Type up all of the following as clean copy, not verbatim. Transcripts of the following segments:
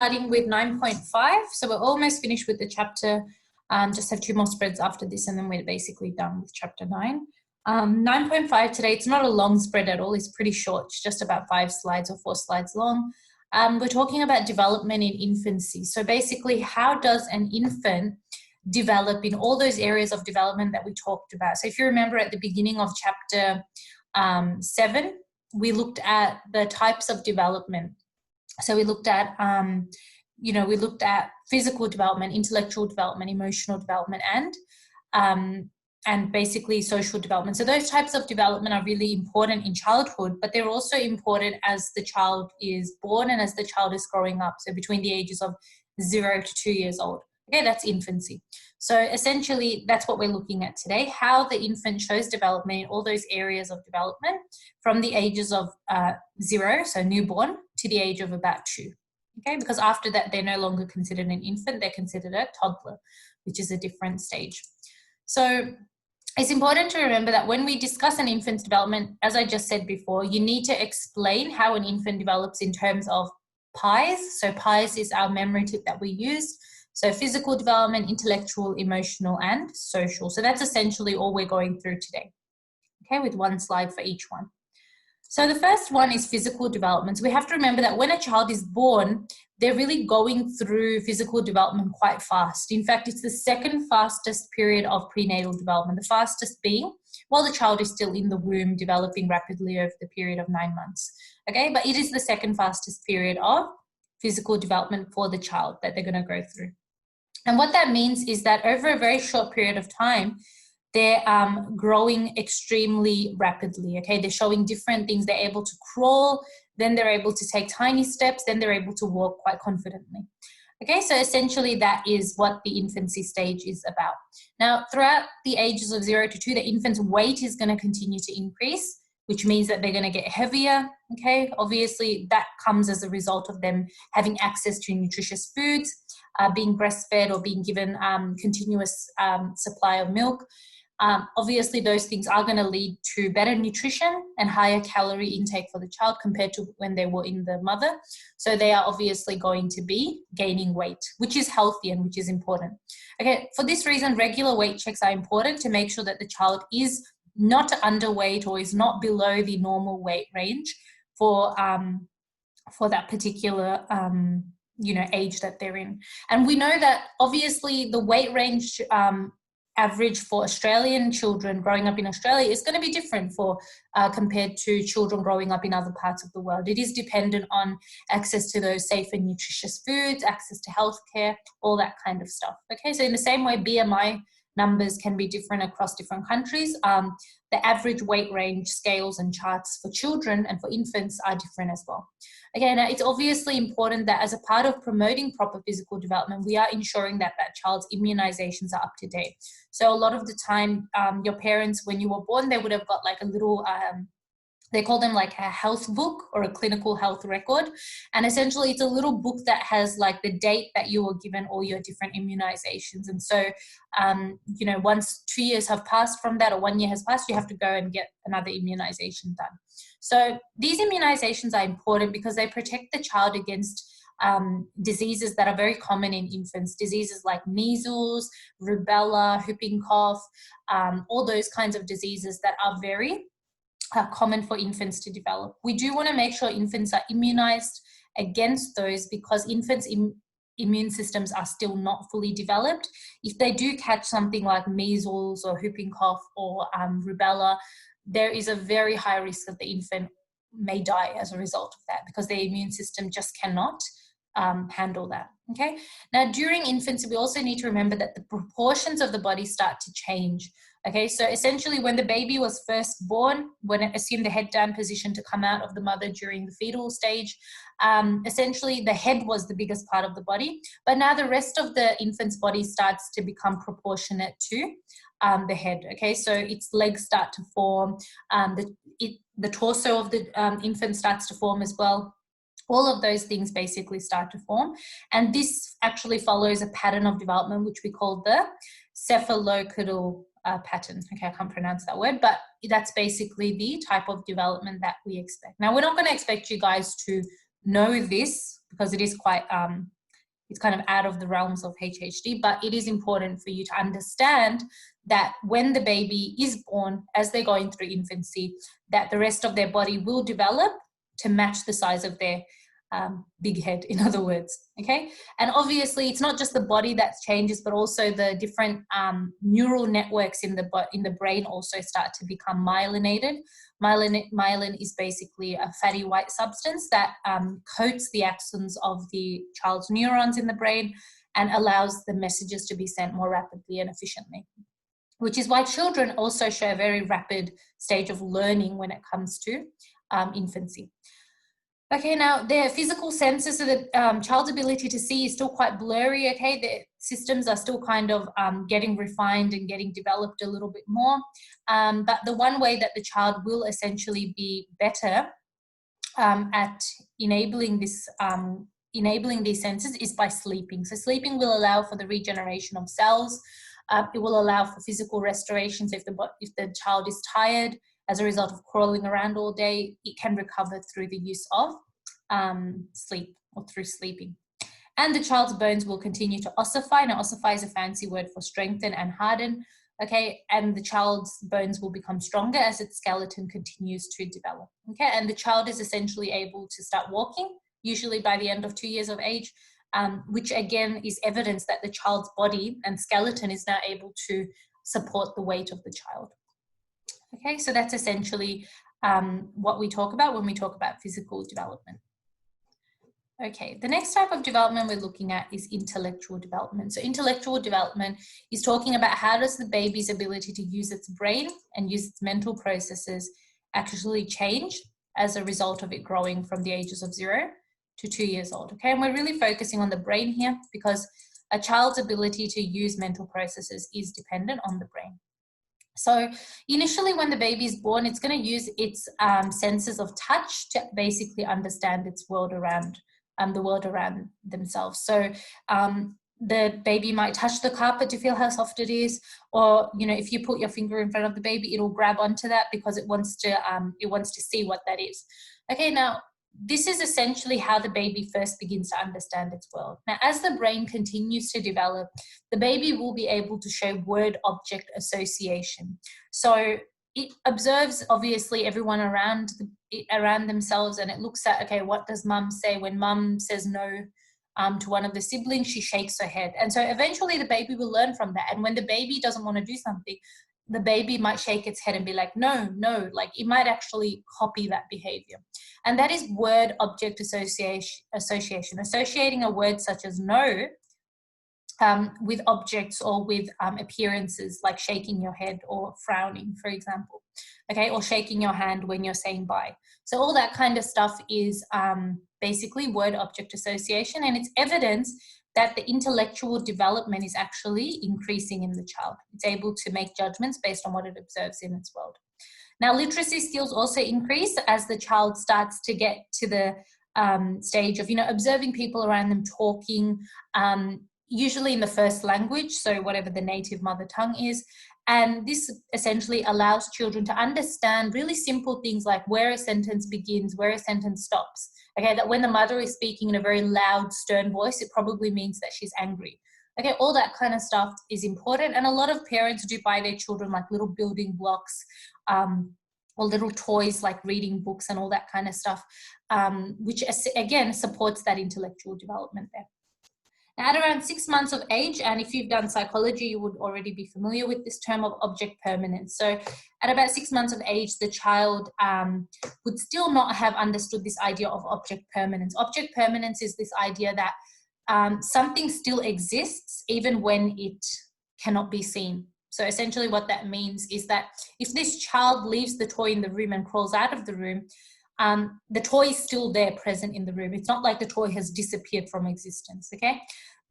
starting with 9.5. So we're almost finished with the chapter. Just have 2 more spreads after this, and then we're basically done with chapter 9. 9.5 today, it's not a long spread at all. It's pretty short. It's just about 5 slides or 4 slides long. We're talking about development in infancy. So basically, how does an infant develop in all those areas of development that we talked about? So if you remember at the beginning of chapter 7, we looked at the types of development. So we looked at, we looked at physical development, intellectual development, emotional development, and basically social development. So those types of development are really important in childhood, but they're also important as the child is born and as the child is growing up. So between the ages of 0 to 2 years old. Okay, that's infancy. So essentially, that's what we're looking at today, how the infant shows development in all those areas of development from the ages of 0, so newborn, to the age of about 2. Okay, because after that, they're no longer considered an infant, they're considered a toddler, which is a different stage. So it's important to remember that when we discuss an infant's development, as I just said before, you need to explain how an infant develops in terms of P.I.E.S. So P.I.E.S is our memory tip that we use. So physical development, intellectual, emotional, and social. So that's essentially all we're going through today, okay, with 1 slide for each one. So the first one is physical development. So we have to remember that when a child is born, they're really going through physical development quite fast. In fact, it's the second fastest period of prenatal development, the fastest being while the child is still in the womb, developing rapidly over the period of 9 months, okay? But it is the second fastest period of physical development for the child that they're going to go through. And what that means is that over a very short period of time, they're growing extremely rapidly, okay? They're showing different things. They're able to crawl, then they're able to take tiny steps, then they're able to walk quite confidently. Okay, so essentially that is what the infancy stage is about. Now, throughout the ages of 0 to 2, the infant's weight is going to continue to increase, which means that they're going to get heavier, okay? Obviously, that comes as a result of them having access to nutritious foods, being breastfed or being given continuous supply of milk. Obviously, those things are going to lead to better nutrition and higher calorie intake for the child compared to when they were in the mother. So they are obviously going to be gaining weight, which is healthy and which is important. Okay, for this reason, regular weight checks are important to make sure that the child is not underweight or is not below the normal weight range for that particular age that they're in. And we know that obviously the weight range average for Australian children growing up in Australia is going to be different for compared to children growing up in other parts of the world. It is dependent on access to those safe and nutritious foods, access to healthcare, all that kind of stuff. Okay, so in the same way, BMI numbers can be different across different countries. The average weight range scales and charts for children and for infants are different as well. Again, it's obviously important that as a part of promoting proper physical development, we are ensuring that that child's immunizations are up to date. So a lot of the time, your parents, when you were born, they would have got like a little, they call them like a health book or a clinical health record. And essentially it's a little book that has like the date that you were given all your different immunizations. And so, once 2 years have passed from that or 1 year has passed, you have to go and get another immunization done. So these immunizations are important because they protect the child against diseases that are very common in infants, diseases like measles, rubella, whooping cough, all those kinds of diseases that are very common for infants to develop. We do want to make sure infants are immunized against those because infants' immune systems are still not fully developed. If they do catch something like measles or whooping cough or rubella, there is a very high risk that the infant may die as a result of that because their immune system just cannot handle that. Okay. Now, during infancy, we also need to remember that the proportions of the body start to change. Okay, so essentially when the baby was first born, when it assumed the head down position to come out of the mother during the fetal stage, essentially the head was the biggest part of the body, but now the rest of the infant's body starts to become proportionate to the head. Okay, so its legs start to form, the torso of the infant starts to form as well. All of those things basically start to form. And this actually follows a pattern of development, which we call the cephalocaudal pattern. Okay, I can't pronounce that word, but that's basically the type of development that we expect. Now, we're not going to expect you guys to know this because it is quite, it's kind of out of the realms of HHD, but it is important for you to understand that when the baby is born, as they're going through infancy, that the rest of their body will develop to match the size of their big head, in other words, okay? And obviously it's not just the body that changes, but also the different neural networks in the brain also start to become myelinated. Myelin is basically a fatty white substance that coats the axons of the child's neurons in the brain and allows the messages to be sent more rapidly and efficiently, which is why children also show a very rapid stage of learning when it comes to infancy. Okay, now their physical senses, so the child's ability to see is still quite blurry, okay? Their systems are still kind of getting refined and getting developed a little bit more. But the one way that the child will essentially be better at enabling these senses is by sleeping. So sleeping will allow for the regeneration of cells. It will allow for physical restoration. So if the child is tired as a result of crawling around all day, it can recover through the use of sleep or through sleeping. And the child's bones will continue to ossify. Now, ossify is a fancy word for strengthen and harden, okay? And the child's bones will become stronger as its skeleton continues to develop, okay? And the child is essentially able to start walking, usually by the end of 2 years of age, which again is evidence that the child's body and skeleton is now able to support the weight of the child. Okay, so that's essentially what we talk about when we talk about physical development. Okay, the next type of development we're looking at is intellectual development. So intellectual development is talking about how does the baby's ability to use its brain and use its mental processes actually change as a result of it growing from the ages of 0 to 2 years old. Okay, and we're really focusing on the brain here because a child's ability to use mental processes is dependent on the brain. So initially when the baby is born, it's going to use its senses of touch to basically understand its world around, the world around themselves. So the baby might touch the carpet to feel how soft it is, or, you know, if you put your finger in front of the baby, it'll grab onto that because it wants to see what that is. Okay, now this is essentially how the baby first begins to understand its world. Now, as the brain continues to develop, the baby will be able to show word-object association. So it observes, obviously, everyone around themselves, and it looks at, okay, what does mum say? When mum says no to one of the siblings, she shakes her head. And so eventually the baby will learn from that. And when the baby doesn't want to do something, the baby might shake its head and be like, no, no, like it might actually copy that behavior. And that is word object association, associating a word such as no with objects or with appearances, like shaking your head or frowning, for example, okay, or shaking your hand when you're saying bye. So all that kind of stuff is basically word object association, and it's evidence that the intellectual development is actually increasing in the child. It's able to make judgments based on what it observes in its world. Now, literacy skills also increase as the child starts to get to the stage of, observing people around them talking, usually in the first language, so whatever the native mother tongue is. And this essentially allows children to understand really simple things like where a sentence begins, where a sentence stops. Okay, that when the mother is speaking in a very loud, stern voice, it probably means that she's angry. Okay, all that kind of stuff is important. And a lot of parents do buy their children like little building blocks or little toys like reading books and all that kind of stuff, which again supports that intellectual development there. Now, at around 6 months of age, and if you've done psychology, you would already be familiar with this term of object permanence. So at about 6 months of age, the child would still not have understood this idea of object permanence. Object permanence is this idea that something still exists even when it cannot be seen. So essentially what that means is that if this child leaves the toy in the room and crawls out of the room, the toy is still there, present in the room. It's not like the toy has disappeared from existence, okay?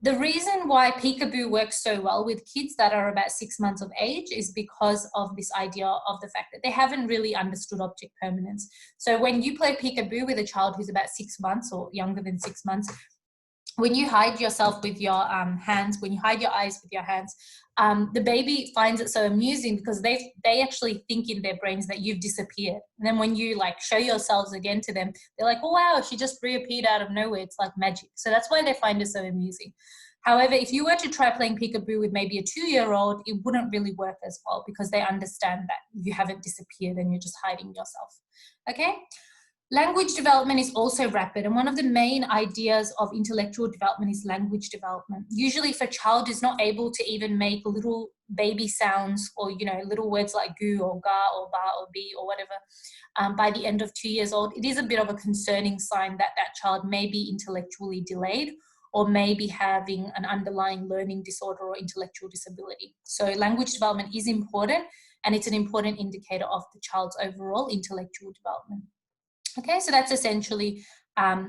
The reason why peekaboo works so well with kids that are about 6 months of age is because of this idea of the fact that they haven't really understood object permanence. So when you play peekaboo with a child who's about 6 months or younger than 6 months, when you hide yourself with your hands, when you hide your eyes with your hands, the baby finds it so amusing because they actually think in their brains that you've disappeared. And then when you like show yourselves again to them, they're like, oh, wow, she just reappeared out of nowhere. It's like magic. So that's why they find it so amusing. However, if you were to try playing peekaboo with maybe a 2-year-old, it wouldn't really work as well because they understand that you haven't disappeared and you're just hiding yourself. Okay? Language development is also rapid, and one of the main ideas of intellectual development is language development. Usually if a child is not able to even make little baby sounds or, you know, little words like goo or ga or ba or be or whatever, by the end of 2 years old, it is a bit of a concerning sign that that child may be intellectually delayed or may be having an underlying learning disorder or intellectual disability. So language development is important, and it's an important indicator of the child's overall intellectual development. Okay, so that's essentially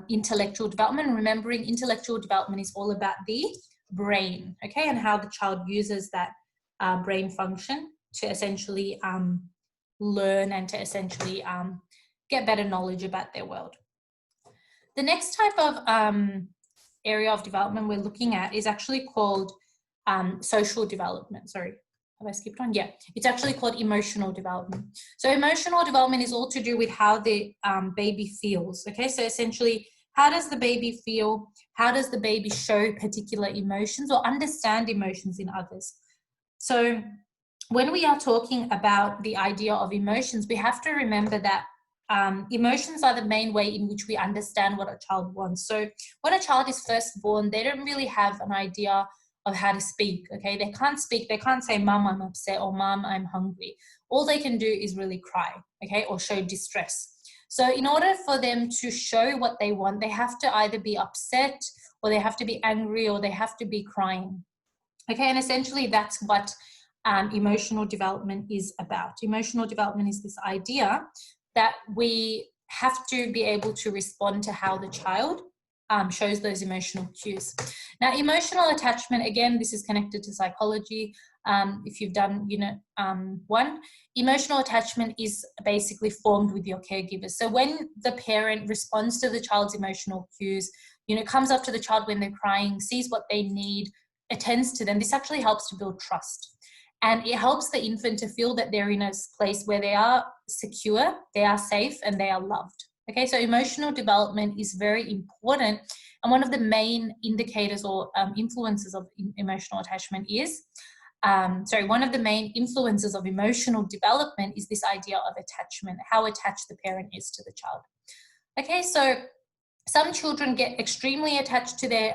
intellectual development. Remembering intellectual development is all about the brain, okay, and how the child uses that brain function to essentially learn and to essentially get better knowledge about their world. The next type of area of development we're looking at is actually called social development. Sorry, have I skipped on? Yeah, it's actually called emotional development. So emotional development is all to do with how the baby feels, okay? So essentially, how does the baby feel? How does the baby show particular emotions or understand emotions in others? So when we are talking about the idea of emotions, we have to remember that emotions are the main way in which we understand what a child wants. So when a child is first born, they don't really have an idea of how to speak, okay? They can't speak, they can't say, Mom, I'm upset, or Mom, I'm hungry. All they can do is really cry, okay, or show distress. So in order for them to show what they want, they have to either be upset, or they have to be angry, or they have to be crying, okay? And essentially that's what emotional development is about. Emotional development is this idea that we have to be able to respond to how the child shows those emotional cues. Now, emotional attachment, again, this is connected to psychology. If you've done Unit 1, emotional attachment is basically formed with your caregivers. So when the parent responds to the child's emotional cues, you know, comes up to the child when they're crying, sees what they need, attends to them, this actually helps to build trust. And it helps the infant to feel that they're in a place where they are secure, they are safe, and they are loved. Okay, so emotional development is very important. And one of the main indicators or influences of emotional attachment is, one of the main influences of emotional development is this idea of attachment, how attached the parent is to the child. Okay, so some children get extremely attached to their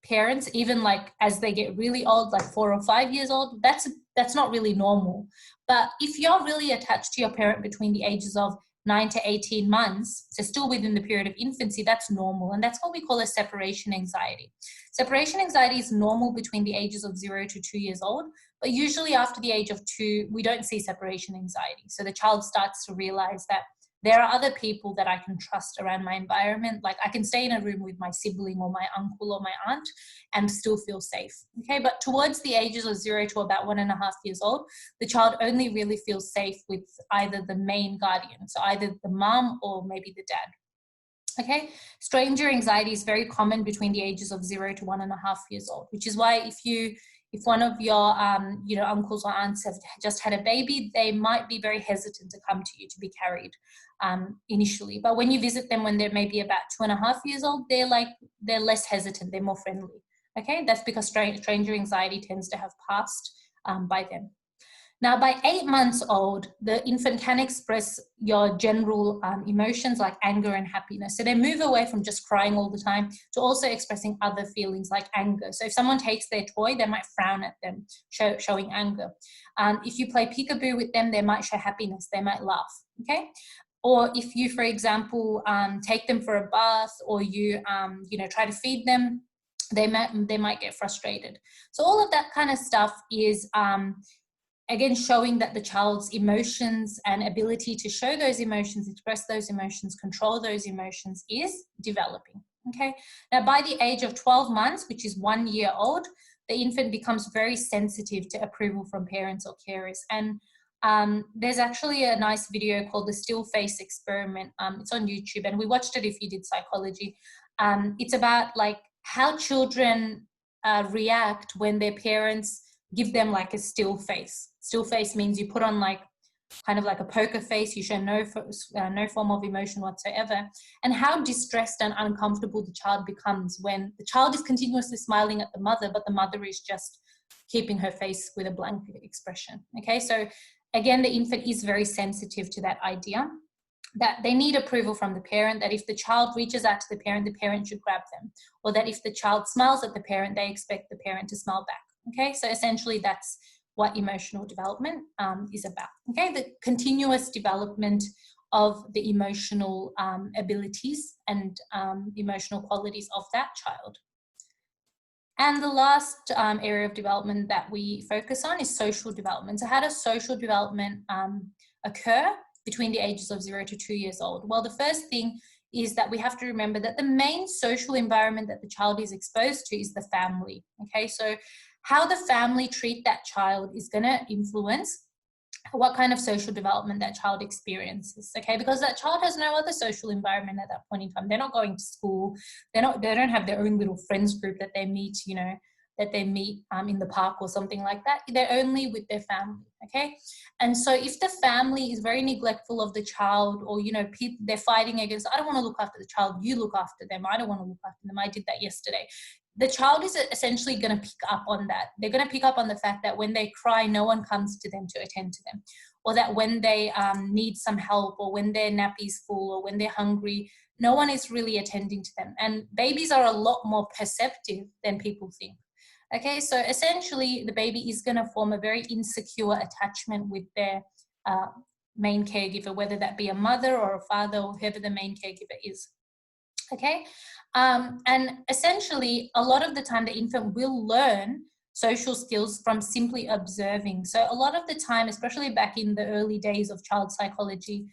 parents, even like as they get really old, like 4 or 5 years old. That's not really normal. But if you're really attached to your parent between the ages of 9 to 18 months, so still within the period of infancy, that's normal. And that's what we call a separation anxiety. Separation anxiety is normal between the ages of 0 to 2 years old, but usually after the age of 2, we don't see separation anxiety. So the child starts to realize that there are other people that I can trust around my environment. Like I can stay in a room with my sibling or my uncle or my aunt and still feel safe. Okay, but towards the ages of 0 to about 1.5 years old, the child only really feels safe with either the main guardian, so either the mom or maybe the dad. Okay, stranger anxiety is very common between the ages of 0 to 1.5 years old, which is why if one of your uncles or aunts have just had a baby, they might be very hesitant to come to you to be carried initially. But when you visit them when they're maybe about 2.5 years old, they're less hesitant, they're more friendly. Okay, that's because stranger anxiety tends to have passed by then. Now, by 8 months old, the infant can express your general emotions like anger and happiness. So they move away from just crying all the time to also expressing other feelings like anger. So if someone takes their toy, they might frown at them, showing anger. If you play peekaboo with them, they might show happiness, they might laugh, okay? Or if you, for example, take them for a bath or you try to feed them, they might get frustrated. So all of that kind of stuff is again, showing that the child's emotions and ability to show those emotions, express those emotions, control those emotions is developing, okay? Now, by the age of 12 months, which is 1 year old, the infant becomes very sensitive to approval from parents or carers. And there's actually a nice video called the Still Face Experiment. It's on YouTube, and we watched it if you did psychology. It's about like how children react when their parents give them like a still face. Still face means you put on like kind of like a poker face, you show no form of emotion whatsoever, and how distressed and uncomfortable the child becomes when the child is continuously smiling at the mother, but the mother is just keeping her face with a blank expression. Okay, so again, the infant is very sensitive to that idea that they need approval from the parent, that if the child reaches out to the parent should grab them, or that if the child smiles at the parent, they expect the parent to smile back. Okay, so essentially that's what emotional development is about. Okay, the continuous development of the emotional abilities and emotional qualities of that child. And the last area of development that we focus on is social development. So how does social development occur between the ages of 0 to 2 years old? Well, the first thing is that we have to remember that the main social environment that the child is exposed to is the family. Okay, so how the family treat that child is going to influence what kind of social development that child experiences. Okay, because that child has no other social environment at that point in time. They're not going to school. They don't have their own little friends group that they meet, you know, that they meet in the park or something like that. They're only with their family. Okay, and so if the family is very neglectful of the child, or you know, people they're fighting against, I don't want to look after the child, you look after them, I don't want to look after them, I did that yesterday, the child is essentially going to pick up on that. They're going to pick up on the fact that when they cry, no one comes to them to attend to them, or that when they need some help, or when their nappy's full, or when they're hungry, no one is really attending to them. And babies are a lot more perceptive than people think. Okay, so essentially the baby is going to form a very insecure attachment with their main caregiver, whether that be a mother or a father or whoever the main caregiver is. Okay, and essentially a lot of the time the infant will learn social skills from simply observing. So a lot of the time, especially back in the early days of child psychology,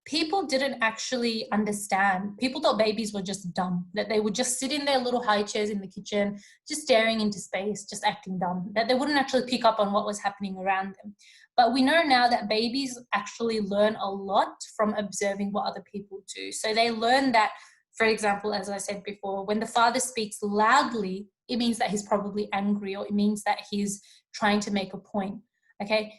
people didn't actually understand. People thought babies were just dumb, that they would just sit in their little high chairs in the kitchen, just staring into space, just acting dumb, that they wouldn't actually pick up on what was happening around them. But we know now that babies actually learn a lot from observing what other people do. So they learn that, for example, as I said before, when the father speaks loudly, it means that he's probably angry, or it means that he's trying to make a point. Okay,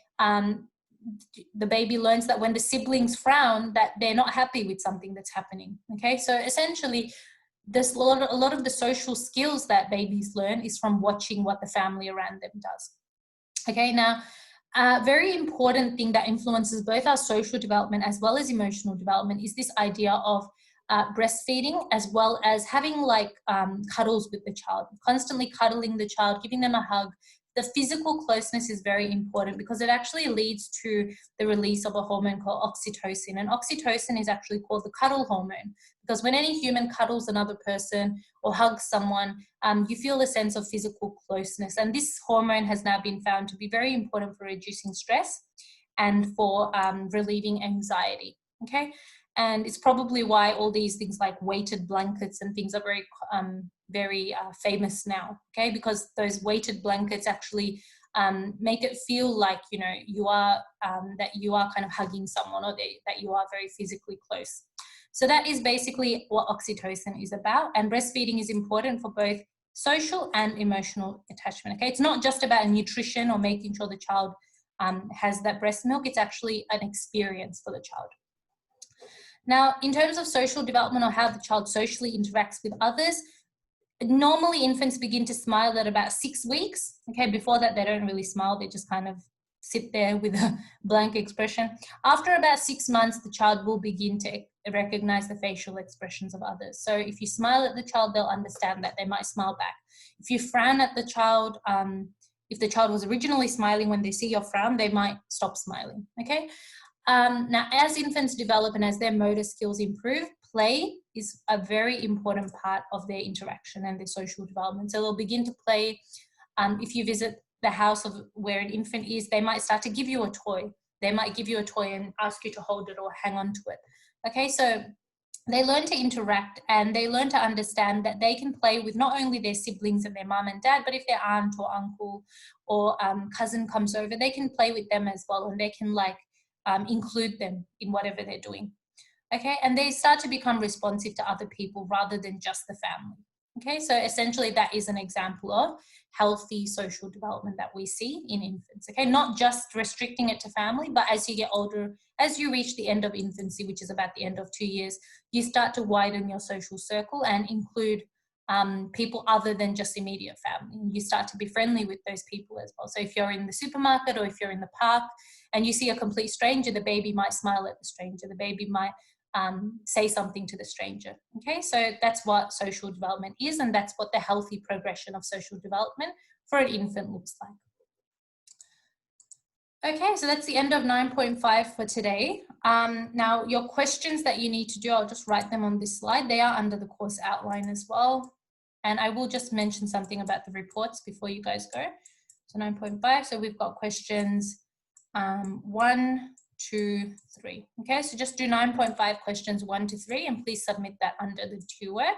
the baby learns that when the siblings frown, that they're not happy with something that's happening. Okay, so essentially a lot of the social skills that babies learn is from watching what the family around them does. Okay, now a very important thing that influences both our social development as well as emotional development is this idea of breastfeeding, as well as having like cuddles with the child, constantly cuddling the child, giving them a hug. The physical closeness is very important because it actually leads to the release of a hormone called oxytocin. And oxytocin is actually called the cuddle hormone, because when any human cuddles another person or hugs someone, you feel a sense of physical closeness. And this hormone has now been found to be very important for reducing stress and for relieving anxiety. Okay, and it's probably why all these things like weighted blankets and things are very famous now. Okay, because those weighted blankets actually make it feel like, you know, you are that you are kind of hugging someone, or that you are very physically close. So that is basically what oxytocin is about. And breastfeeding is important for both social and emotional attachment. Okay, it's not just about nutrition or making sure the child has that breast milk. It's actually an experience for the child. Now, in terms of social development, or how the child socially interacts with others, normally infants begin to smile at about 6 weeks. Okay, before that they don't really smile, they just kind of sit there with a blank expression. After about 6 months, the child will begin to recognize the facial expressions of others. So if you smile at the child, they'll understand that, they might smile back. If you frown at the child, if the child was originally smiling, when they see your frown, they might stop smiling. Okay. Now, as infants develop and as their motor skills improve, play is a very important part of their interaction and their social development. So they'll begin to play. If you visit the house of where an infant is, they might start to give you a toy. They might give you a toy and ask you to hold it or hang on to it. Okay, so they learn to interact, and they learn to understand that they can play with not only their siblings and their mum and dad, but if their aunt or uncle or cousin comes over, they can play with them as well, and they can include them in whatever they're doing. Okay, and they start to become responsive to other people rather than just the family. Okay, so essentially that is an example of healthy social development that we see in infants. Okay, not just restricting it to family, but as you get older, as you reach the end of infancy, which is about the end of 2 years, you start to widen your social circle and include people other than just immediate family. You start to be friendly with those people as well. So if you're in the supermarket or if you're in the park and you see a complete stranger, the baby might smile at the stranger. The baby might say something to the stranger. Okay, so that's what social development is, and that's what the healthy progression of social development for an infant looks like. Okay, so that's the end of 9.5 for today. Now, your questions that you need to do, I'll just write them on this slide. They are under the course outline as well. And I will just mention something about the reports before you guys go. So 9.5, so we've got questions 1, 2, 3. Okay, so just do 9.5 questions 1 to 3 and please submit that under the 2 work.